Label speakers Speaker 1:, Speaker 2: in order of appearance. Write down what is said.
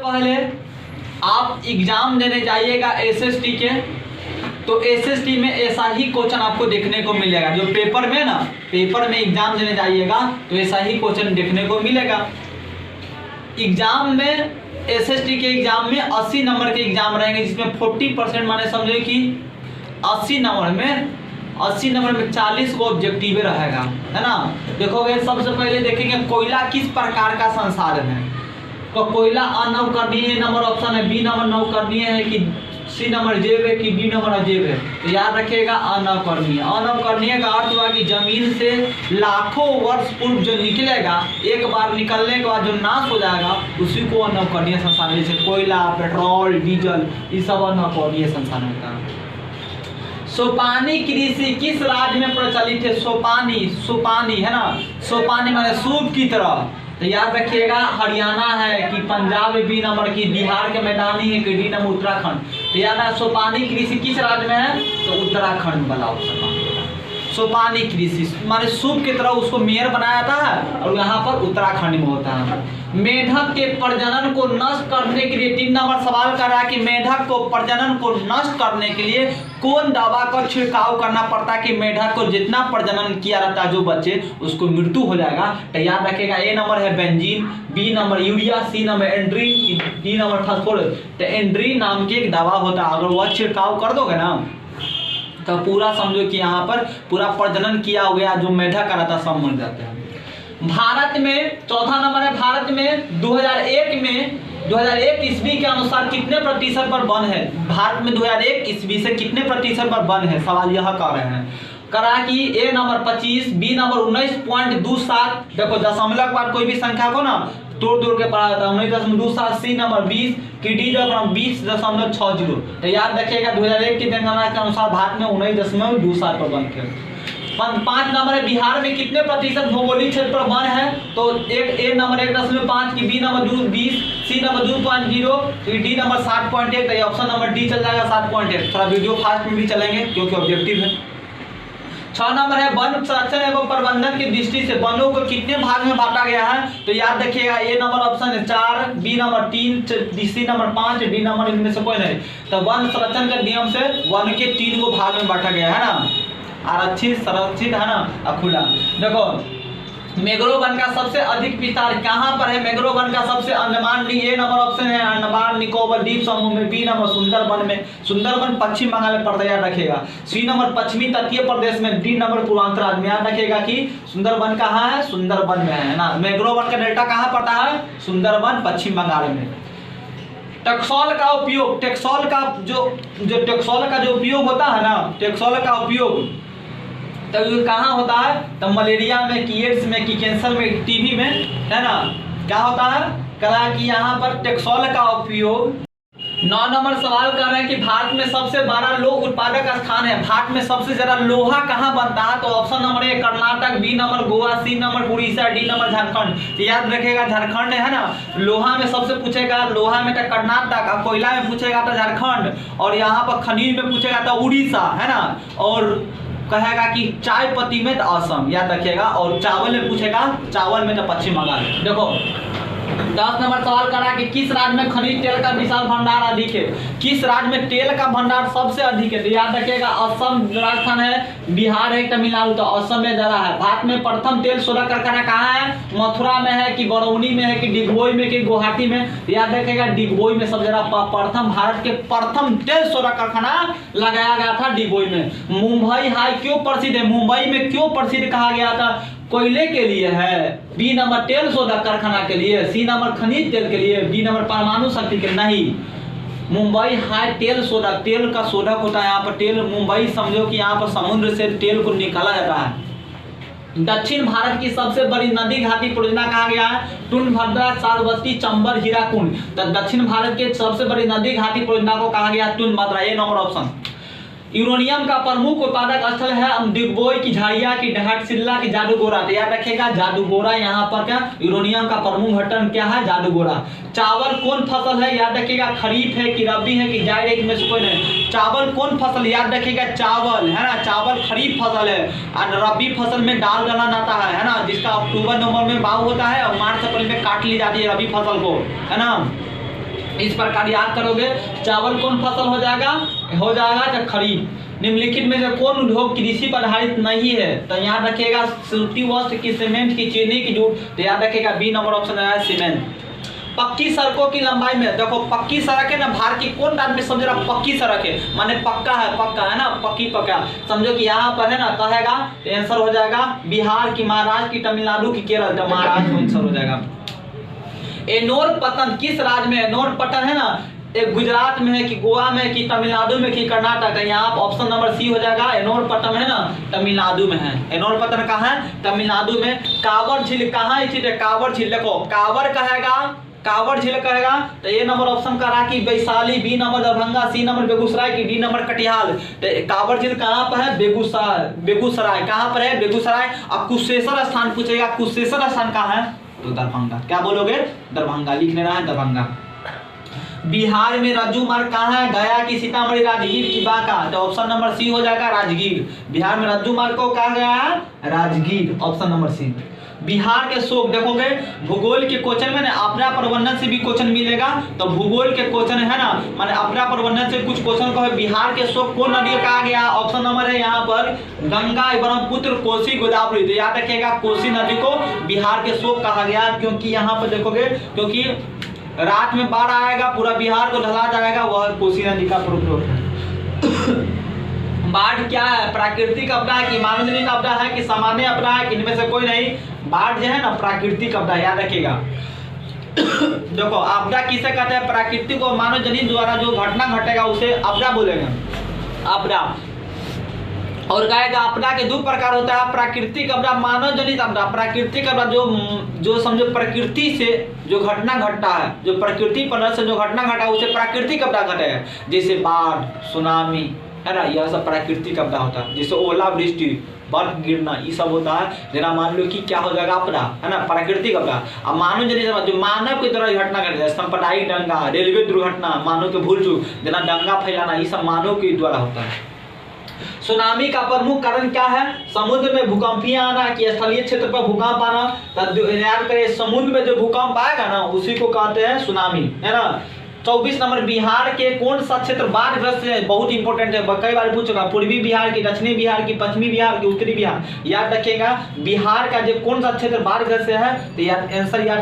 Speaker 1: पहले आप एग्जाम देने जाइएगा एसएसटी के, तो एसएसटी में ऐसा ही क्वेश्चन आपको देखने को मिलेगा। जो पेपर में ना, पेपर में एग्जाम देने जाइएगा तो ऐसा ही क्वेश्चन देखने को मिलेगा। एग्जाम में एसएसटी के एग्जाम में 80 नंबर के एग्जाम रहेंगे, जिसमें 40% माने समझे कि 80 नंबर में 40 को ऑब्जेक्टिव रहेगा, है ना। देखोगे सबसे पहले देखेंगे कोयला किस प्रकार का संसाधन है, तो कोयला अनवकरणीय नंबर ऑप्शन है, बी नंबर नवकरणीय है कि सी नंबर जैव है कि डी नंबर अजैव है। तो याद रखिएगा अनवकरणीय। अनवकरणीय का अर्थ हुआ कि जमीन से लाखों वर्ष पूर्व जो निकलेगा, एक बार निकलने के बाद जो नाश हो जाएगा उसी को अनवकरणीय संसाधन, जैसे कोयला, पेट्रोल, डीजल, ये सब अनवकरणीय संसाधन होता है। सोपानी कृषि किस राज्य में प्रचलित है? सोपानी है ना, सोपानी माने सूप की तरह। तो याद रखिएगा हरियाणा है कि पंजाब में बी नंबर की, बिहार के मैदानी है कि डी नंबर उत्तराखंड। तो याद है सोपानी कृषि किस राज्य में है? तो उत्तराखंड वाला ऑप्शन। सोपानी कृषि माने सूप की तरह उसको मेयर बनाया जाता है और यहाँ पर उत्तराखंड में होता है। मेढक के प्रजनन को नष्ट करने के लिए 3 नंबर सवाल कर रहा है कि मेढक को प्रजनन को नष्ट करने के लिए कौन दवा का छिड़काव करना पड़ता है कि मेढक को जितना प्रजनन किया रहता है जो बच्चे उसको मृत्यु हो जाएगा। तो याद रखेगा ए नंबर है benzene, B number urea, C number endrin, D number phosphorus. तो एंड्रीन नाम की एक दवा होता है, अगर वह छिड़काव कर दोगे ना तो पूरा समझो कि यहाँ पर पूरा प्रजनन किया हो गया, जो मेढक का रहता सब मर जाते हैं। भारत में चौथा नंबर है, भारत में 2001 ईस्वी के अनुसार कितने प्रतिशत पर वन है? भारत में 2001 ईस्वी से कितने प्रतिशत पर वन है? सवाल यह कर रहे हैं। करा कि ए नंबर 25, बी नंबर 19.27। देखो दशमलव के बाद कोई भी संख्या को ना तोड़ के पढ़ा जाता है, 19.27, सी नंबर 20 की डी नंबर 20.60। तो याद रखिएगा 2001 की जनगणना के अनुसार भारत में 19.27 पर वन थे। 5 नंबर है, बिहार में कितने प्रतिशत भौगोलिक क्षेत्र पर वन है? तो ए नंबर 1.5 की, B number 20, C number 2.0, D number 7.1। तो ऑप्शन नंबर डी चल जाएगा 7.1। थोड़ा वीडियो फास्ट में भी चलेंगे क्योंकि ऑब्जेक्टिव है। 6 नंबर है, वन संरक्षण एवं प्रबंधन की दृष्टि से वनों को कितने भाग में बांटा गया है? तो याद रखिएगा ए नंबर ऑप्शन है 4, B number 3, C number 5, D number इनमें से कोई नहीं। तो वन संरक्षण के नियम से वन के 3 को भाग में बांटा गया है ना, आरक्षित, संरक्षित है ना, खुला। देखो मैंग्रोव वन का सबसे अधिक विस्तार कहाँ पर है? मैंग्रोव वन का सबसे अंडमान, ए नंबर ऑप्शन है अंडमान निकोबार द्वीप समूह में, बी नंबर सुंदरबन में, सुंदरबन पश्चिम बंगाल में पड़ता है, याद रखेगा। सी नंबर पश्चिमी तटीय प्रदेश में, डी नंबर पूर्वांचल राज्य में। याद रखेगा कि सुंदरबन कहाँ है? सुंदरबन में है ना। मैंग्रोव वन का डेल्टा कहाँ पड़ता है? सुंदरबन पश्चिम बंगाल में। टैक्सोल का उपयोग, टैक्सोल का जो उपयोग होता है ना, टैक्सोल का उपयोग तो ये कहाँ होता है? तो मलेरिया में, कि एड्स में, कि कैंसर में, टीबी में, है ना। क्या होता है? कहा कि यहाँ पर टैक्सोल का उपयोग। 9 नंबर सवाल कर रहे हैं कि भारत में सबसे बड़ा लोह उत्पादक स्थान है, भारत में सबसे ज्यादा लोहा कहाँ बनता है? तो option number A Karnataka, B number Goa, C number Orissa, D number Jharkhand. तो याद रखेगा झारखंड है ना। लोहा में सबसे पूछेगा, लोहा में तो कर्नाटक, कोयला में पूछेगा तो झारखंड, और यहाँ पर खनिज में पूछेगा तो उड़ीसा, है ना। और कहेगा कि चाय पत्ती में तो असम, याद रखिएगा। और चावल में पूछेगा, चावल में तो पश्चिम बंगाल। देखो 10 नंबर सवाल करा कि किस राज्य में खनिज तेल का विशाल भंडार अधिक है? किस राज्य में तेल का भंडार सबसे अधिक है? तो याद रखिएगा असम, राजस्थान है, बिहार है, तमिलनाडु। तो असम में ज्यादा है। भारत में प्रथम तेल शोधक कारखाना कहाँ है? मथुरा में है कि बरौनी में है कि डिगबोई में कि गुवाहाटी में? याद रखिएगा डिगबोई में सबसे ज्यादा प्रथम, भारत के प्रथम तेल शोधक कारखाना लगाया गया था डिगबोई में। मुंबई हाई क्यों प्रसिद्ध है? मुंबई में क्यों प्रसिद्ध कहा गया था? कोयले के लिए है, बी नंबर तेल शोधक कारखाना के लिए, सी नंबर खनिज तेल के लिए, डी नंबर परमाणु शक्ति के लिए। नहीं, मुंबई हाई तेल शोधक, तेल का शोधक होता है यहाँ पर तेल। मुंबई समझो कि यहाँ पर समुद्र से तेल को निकाला जाता है। दक्षिण भारत की सबसे बड़ी नदी घाटी परियोजना कहा गया है? तुंगभद्रा, श्रावस्ती, चंबल, हीराकुंड। तो दक्षिण भारत के सबसे बड़ी नदी घाटी परियोजना को कहा गया तुंगभद्रा, ए नंबर ऑप्शन। यूरेनियम का प्रमुख उत्पादक स्थल है डिगबोई की झाड़िया की घाटशिला की जादूगोरा। तो याद रखेगा जादूगोरा यहाँ पर क्या यूरेनियम का प्रमुख घटन क्या है? जादूगोरा। चावल कौन फसल है? याद रखेगा खरीफ है कि रबी है कि जायद है, में से कोई नहीं। चावल कौन फसल? याद रखेगा चावल, है ना। चावल खरीफ फसल है और रबी फसल में दाल दलहन आता है ना, जिसका अक्टूबर नवंबर में बाव होता है और मार्च अप्रैल में काट ली जाती है रबी फसल को, है ना। इस प्रकार याद करोगे। चावल कौन फसल हो जाएगा तो खरीफ। निम्नलिखित में से कौन उद्योग कृषि पर आधारित नहीं है, तो याद रखिएगा सूती वस्त्र की, सीमेंट की, चीनी की, जूट, तो याद रखिएगा बी नंबर ऑप्शन है सीमेंट। पक्की सड़कों की लंबाई में देखो, पक्की सड़क है ना, भारत की कौन राज्य में समझ रहा पक्की सड़क है, माने पक्का है ना, पक्का समझो कि यहाँ पर है ना, कहेगा तो आंसर हो जाएगा बिहार की, महाराष्ट्र की, तमिलनाडु की, केरल, तो महाराष्ट्र में आंसर हो जाएगा। एनोर पतन किस राज्य में, एनोर पतन है ना, एक गुजरात में है कि गोवा में कि तमिलनाडु में कि कर्नाटक है, यहाँ ऑप्शन नंबर सी हो जाएगा। एनोर पतन है ना, तमिलनाडु में है। एनोर पतन कहाँ है, तमिलनाडु में। कांवर झील कहाँ स्थित है, कांवर झील देखो, कांवर कहेगा तो ए नंबर ऑप्शन का रहा कि Vaishali, B number Darbhanga, C number Begusarai की, डी नंबर कटिहार। तो कांवर झील कहाँ पर है, बेगूसराय कहाँ पर है, बेगूसराय। अब कुशेश्वर स्थान पूछेगा, कुशेश्वर स्थान कहाँ है, तो दरभंगा। क्या बोलोगे, दरभंगा, लिख लेना है दरभंगा। बिहार में रज्जू मार्ग कहाँ है, गया की, सीतामढ़ी, राजगीर की, बांका, तो ऑप्शन नंबर सी हो जाएगा राजगीर। बिहार में रज्जू मार्ग को कहा गया है Rajgir, option number C. Bihar के शोक देखोगे, भूगोल के क्वेश्चन में ना आपदा प्रबंधन से भी क्वेश्चन मिलेगा, तो भूगोल के क्वेश्चन है ना, माने आपदा प्रबंधन से कुछ क्वेश्चन को है। बिहार के शोक कौन नदी कहा गया, ऑप्शन नंबर है यहाँ पर गंगा, ब्रह्मपुत्र, कोसी, गोदावरी, तो याद रखिएगा कोसी नदी को बिहार के शोक कहा गया, क्योंकि यहाँ पर देखोगे, क्योंकि रात में बाढ़ आएगा, पूरा बिहार को ढला जाएगा, वह कोसी नदी का प्रकोप है। बाढ़ क्या है, प्राकृतिक आपदा है कि मानव जनित आपदा है कि सामान्य आपदा है, इनमें से कोई नहीं। बाढ़ जो है ना प्राकृतिक आपदा, याद रखिएगा। देखो आपदा किसे कहते हैं, प्राकृतिक और मानव जनित द्वारा जो घटना घटेगा उसे आपदा बोलेंगे, आपदा। और कहेगा आपदा के दो प्रकार होता है, प्राकृतिक आपदा, मानव जनित आपदा। प्राकृतिक आपदा जो समझो प्रकृति से जो घटना घटता है, जो प्रकृति पर से जो घटना घटा है उसे प्राकृतिक आपदा कहते हैं, जैसे बाढ़, सुनामी है ना, यह सब प्राकृतिक आपदा होता है। जैसे ओलावृष्टि, बर्फ गिरना, ये सब होता है। जना मान लो कि क्या हो जाएगा आपदा, है ना, प्राकृतिक आपदा। अब मानव जनित जो मानव की तरह घटना घटे है, सांप्रदायिक दंगा, रेलवे दुर्घटना, मानव के भूल चूक, जना दंगा फैलाना, ये सब मानव के द्वारा होता है। सुनामी का प्रमुख कारण क्या है, समुद्र में भूकंपीय आना कि स्थलीय क्षेत्र पर भूकंप आना। याद करें समुद्र में जो भूकंप आएगा ना उसी को कहते हैं सुनामी, है ना। 24 नंबर, बिहार के कौन सा क्षेत्र बाढ़ग्रस्त है, बहुत इंपॉर्टेंट है, कई बार पूछेगा। पूर्वी बिहार की, दक्षिणी बिहार की, पश्चिमी बिहार की, उत्तरी बिहार, याद रखिएगा। बिहार का जो कौन सा क्षेत्र बाढ़ग्रस्त है, तो याद आंसर याद